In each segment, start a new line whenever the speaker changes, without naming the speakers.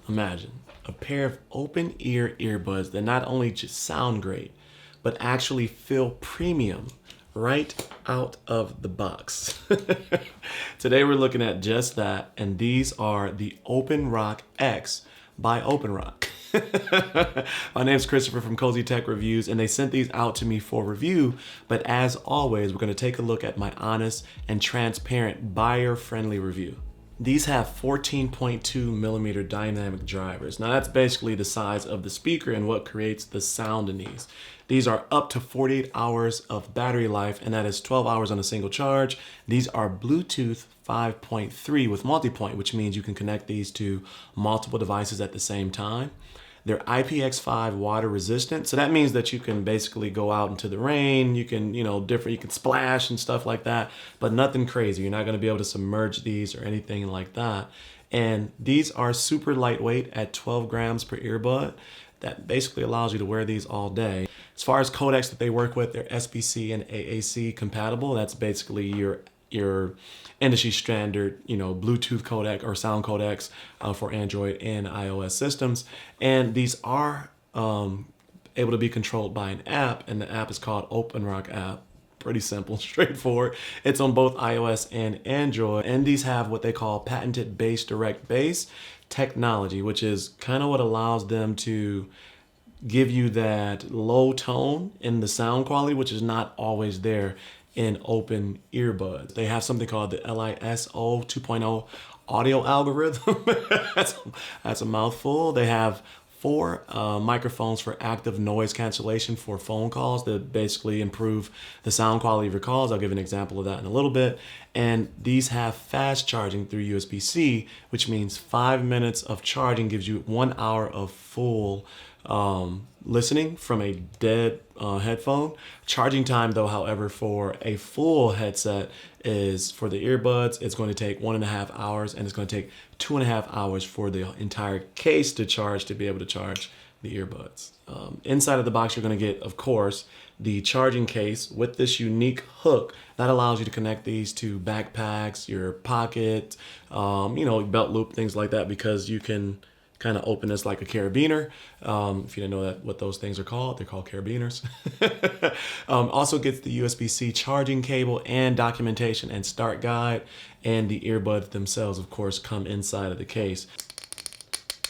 Imagine a pair of open ear earbuds that not only just sound great, but actually feel premium right out of the box. Today we're looking at just that, and these are the OpenRock X by OpenRock. My name's Christopher from Cozy Tech Reviews, and they sent these out to me for review. But as always, we're going to take a look at my honest and transparent buyer-friendly review. These have 14.2 millimeter dynamic drivers. Now that's basically the size of the speaker and what creates the sound in these. These are up to 48 hours of battery life, and that is 12 hours on a single charge. These are Bluetooth 5.3 with multi-point, which means you can connect these to multiple devices at the same time. They're IPX5 water resistant. So that means that you can basically go out into the rain, you can, you can splash and stuff like that, but nothing crazy. You're not gonna be able to submerge these or anything like that. And these are super lightweight at 12 grams per earbud. That basically allows you to wear these all day. As far as codecs that they work with, they're SBC and AAC compatible. That's basically your industry standard, Bluetooth codec or sound codecs for Android and iOS systems. And these are able to be controlled by an app, and the app is called OpenRock app. Pretty simple, straightforward. It's on both iOS and Android. And these have what they call patented bass direct bass technology, which is kind of what allows them to give you that low tone in the sound quality, which is not always there in open earbuds. They have something called the LISO 2.0 audio algorithm. that's a mouthful. They have 4 microphones for active noise cancellation for phone calls that basically improve the sound quality of your calls. I'll give an example of that in a little bit. And these have fast charging through USB-C, which means 5 minutes of charging gives you 1 hour of full listening from a dead headphone. Charging time though, however, for a full headset is for the earbuds, it's going to take 1.5 hours, and it's going to take 2.5 hours for the entire case to charge to be able to charge the earbuds. Inside of the box, you're going to get, of course, the charging case with this unique hook that allows you to connect these to backpacks, your pocket, belt loop, things like that, because you can kind of open this like a carabiner. If you didn't know what those things are called, they're called carabiners. Also gets the USB-C charging cable and documentation and start guide, and the earbuds themselves, of course, come inside of the case.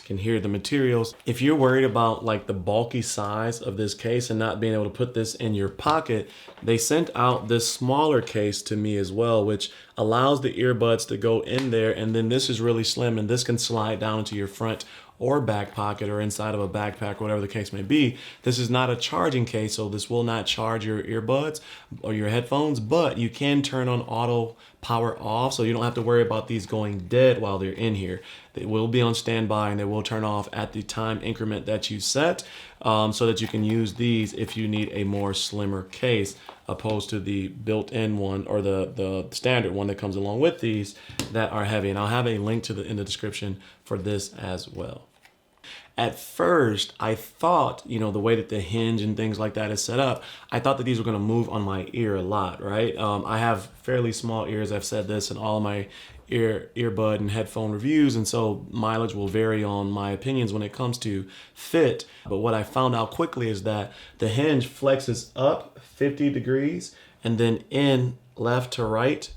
Can hear the materials. If you're worried about like the bulky size of this case and not being able to put this in your pocket, they sent out this smaller case to me as well, which allows the earbuds to go in there, and then this is really slim, and this can slide down into your front or back pocket or inside of a backpack, whatever the case may be. This is not a charging case, so this will not charge your earbuds or your headphones, but you can turn on auto power off, so you don't have to worry about these going dead while they're in here. They will be on standby, and they will turn off at the time increment that you set, so that you can use these if you need a more slimmer case, opposed to the built-in one or the standard one that comes along with these that are heavy. And I'll have a link to in the description for this as well. At first, I thought, the way that the hinge and things like that is set up, I thought that these were going to move on my ear a lot, right? I have fairly small ears. I've said this in all of my earbud and headphone reviews, and so mileage will vary on my opinions when it comes to fit. But what I found out quickly is that the hinge flexes up 50 degrees and then in left to right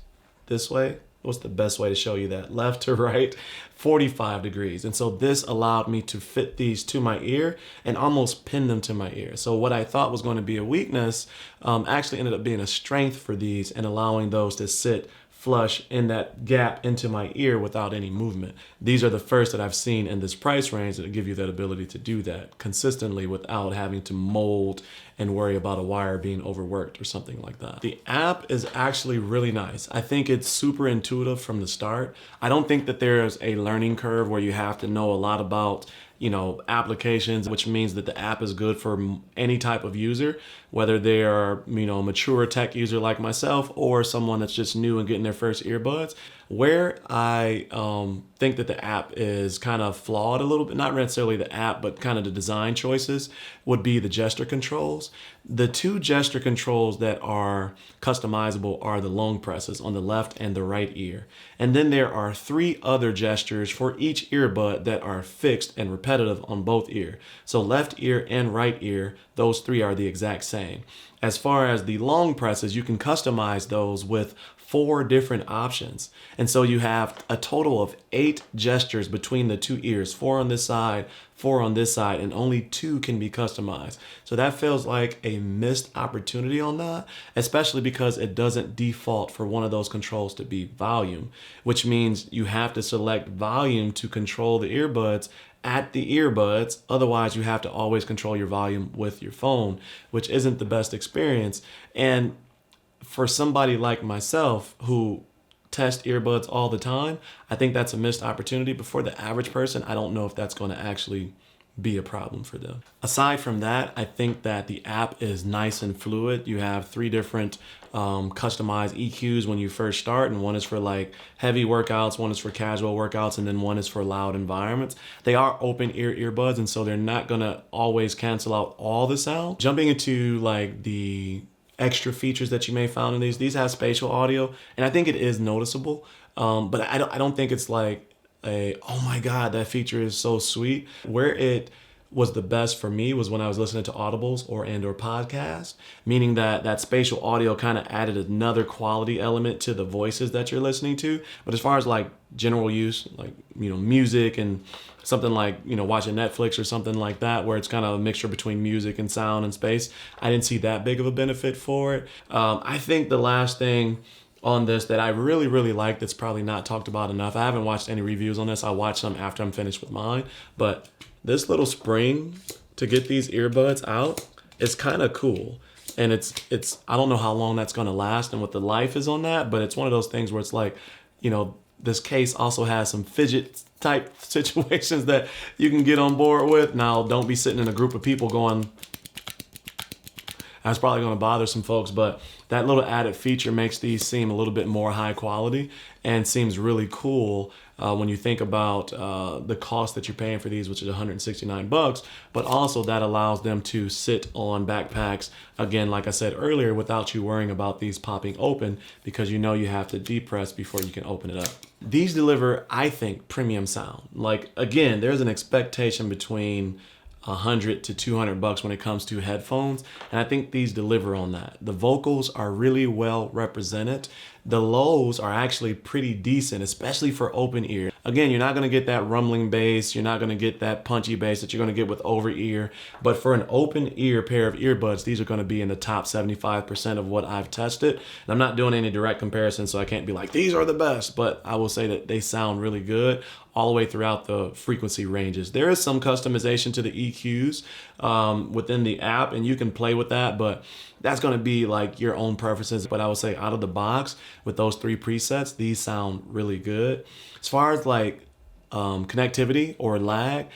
this way. What's the best way to show you that? Left to right, 45 degrees. And so this allowed me to fit these to my ear and almost pin them to my ear. So what I thought was going to be a weakness actually ended up being a strength for these, and allowing those to sit flush in that gap into my ear without any movement. These are the first that I've seen in this price range that give you that ability to do that consistently without having to mold and worry about a wire being overworked or something like that. The app is actually really nice. I think it's super intuitive from the start. I don't think that there's a learning curve where you have to know a lot about applications, which means that the app is good for any type of user, whether they are, a mature tech user like myself or someone that's just new and getting their first earbuds. Where I think that the app is kind of flawed a little bit, not necessarily the app, but kind of the design choices, would be the gesture controls. The two gesture controls that are customizable are the long presses on the left and the right ear. And then there are three other gestures for each earbud that are fixed and repetitive on both ears. So left ear and right ear, those three are the exact same. As far as the long presses, you can customize those with 4 different options. And so you have a total of 8 gestures between the two ears, 4 on this side, 4 on this side, and only 2 can be customized. So that feels like a missed opportunity on that, especially because it doesn't default for one of those controls to be volume, which means you have to select volume to control the earbuds at the earbuds. Otherwise, you have to always control your volume with your phone, which isn't the best experience. And for somebody like myself who test earbuds all the time, I think that's a missed opportunity. But for the average person, I don't know if that's going to actually be a problem for them. Aside from that, I think that the app is nice and fluid. You have 3 different customized EQs when you first start, and one is for like heavy workouts, one is for casual workouts, and then one is for loud environments. They are open ear earbuds, and so they're not gonna always cancel out all the sound. Jumping into like the extra features that you may find in these have spatial audio, and I think it is noticeable, but I don't think it's like oh my god, that feature is so sweet. Where it was the best for me was when I was listening to audibles or podcasts, meaning that that spatial audio kind of added another quality element to the voices that you're listening to. But as far as like general use, like music and something like watching Netflix or something like that, where it's kind of a mixture between music and sound and space, I didn't see that big of a benefit for it. I think the last thing on this that I really like that's probably not talked about enough, I haven't watched any reviews on this, I'll watch some after I'm finished with mine, but this little spring to get these earbuds out is kind of cool. And it's I don't know how long that's going to last and what the life is on that, but it's one of those things where it's like, this case also has some fidget type situations that you can get on board with. Now, don't be sitting in a group of people going, that's probably going to bother some folks, but that little added feature makes these seem a little bit more high quality and seems really cool when you think about the cost that you're paying for these, which is $169, but also that allows them to sit on backpacks, again, like I said earlier, without you worrying about these popping open, because you have to depress before you can open it up. These deliver, I think, premium sound. Like, again, there's an expectation between $100 to $200 when it comes to headphones, and I think these deliver on that. The vocals are really well represented. The lows are actually pretty decent, especially for open ear. Again, you're not going to get that rumbling bass, you're not going to get that punchy bass that you're going to get with over ear, but for an open ear pair of earbuds, these are going to be in the top 75% of what I've tested. And I'm not doing any direct comparison, so I can't be like, these are the best, but I will say that they sound really good all the way throughout the frequency ranges. There is some customization to the EQs within the app, and you can play with that, but that's going to be like your own preferences. But I would say out of the box with those 3 presets, these sound really good. As far as like connectivity or lag,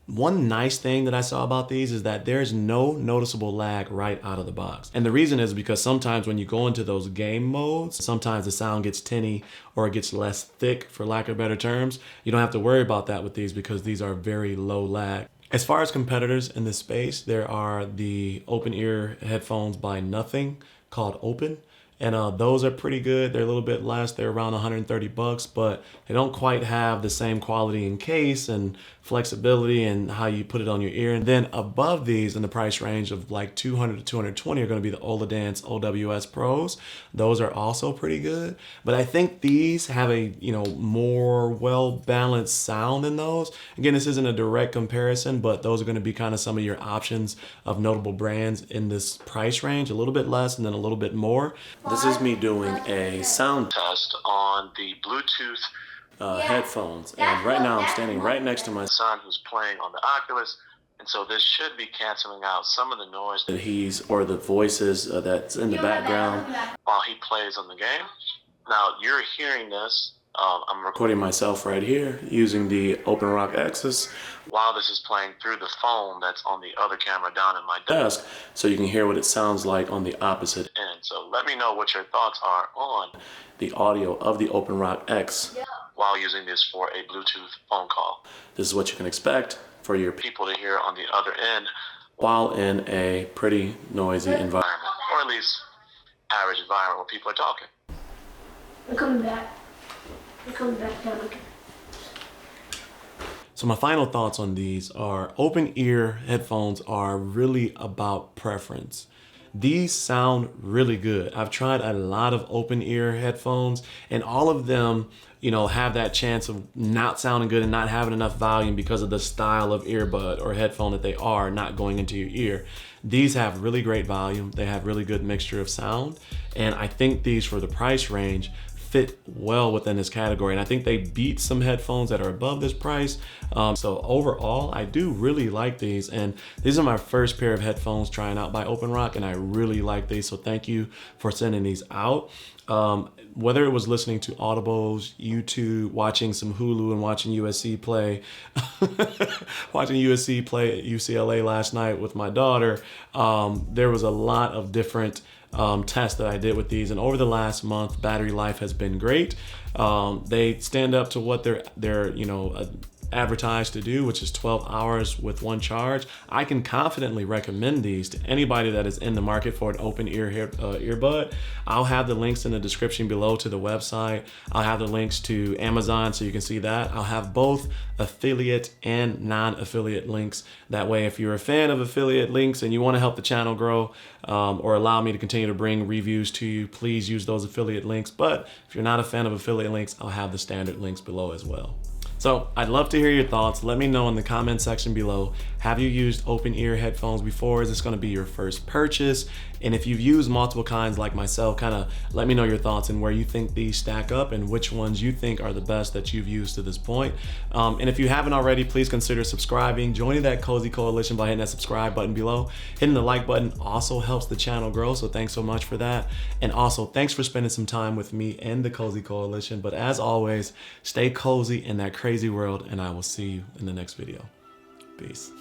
one nice thing that I saw about these is that there's no noticeable lag right out of the box. And the reason is because sometimes when you go into those game modes, sometimes the sound gets tinny or it gets less thick, for lack of better terms. You don't have to worry about that with these because these are very low lag. As far as competitors in this space, there are the open ear headphones by Nothing called Open. And those are pretty good. They're a little bit less. They're around $130, but they don't quite have the same quality in case and flexibility and how you put it on your ear. And then above these in the price range of like $200 to $220 are going to be the Oladance OWS Pros. Those are also pretty good. But I think these have a more well-balanced sound than those. Again, this isn't a direct comparison, but those are going to be kind of some of your options of notable brands in this price range, a little bit less and then a little bit more. This is me doing a sound test on the Bluetooth headphones, and right now I'm standing right next to my son who's playing on the Oculus, and so this should be canceling out some of the noise that or the voices that's in the background while he plays on the game. Now you're hearing this I'm recording myself right here using the OpenRock X while this is playing through the phone that's on the other camera down in my desk, so you can hear what it sounds like on the opposite end. So let me know what your thoughts are on the audio of the OpenRock X while using this for a Bluetooth phone call. This is what you can expect for your people to hear on the other end while in a pretty noisy environment, or at least average environment where people are talking.
I'm coming back. I'm coming back down. Okay.
So my final thoughts on these are open ear headphones are really about preference. These sound really good. I've tried a lot of open ear headphones and all of them, you know, have that chance of not sounding good and not having enough volume because of the style of earbud or headphone that they are not going into your ear. These have really great volume. They have really good mixture of sound. And I think these for the price range fit well within this category, and I think they beat some headphones that are above this price. So overall, I do really like these, and these are my first pair of headphones trying out by OpenRock, and I really like these, so thank you for sending these out. Whether it was listening to Audibles, YouTube, watching some Hulu and watching USC play, watching USC play at UCLA last night with my daughter, there was a lot of different tests that I did with these, and over the last month, battery life has been great. They stand up to what they're advertised to do, which is 12 hours with one charge. I can confidently recommend these to anybody that is in the market for an open ear earbud. I'll have the links in the description below to the website. I'll have the links to Amazon so you can see that. I'll have both affiliate and non-affiliate links. That way, if you're a fan of affiliate links and you want to help the channel grow or allow me to continue to bring reviews to you, please use those affiliate links. But if you're not a fan of affiliate links, I'll have the standard links below as well. So I'd love to hear your thoughts. Let me know in the comment section below. Have you used open ear headphones before? Is this going to be your first purchase? And if you've used multiple kinds like myself, kind of let me know your thoughts and where you think these stack up and which ones you think are the best that you've used to this point. And if you haven't already, please consider subscribing, joining that cozy coalition by hitting that subscribe button below. Hitting the like button also helps the channel grow, so thanks so much for that. And also, thanks for spending some time with me and the cozy coalition. But as always, stay cozy in that crazy world, and I will see you in the next video. Peace.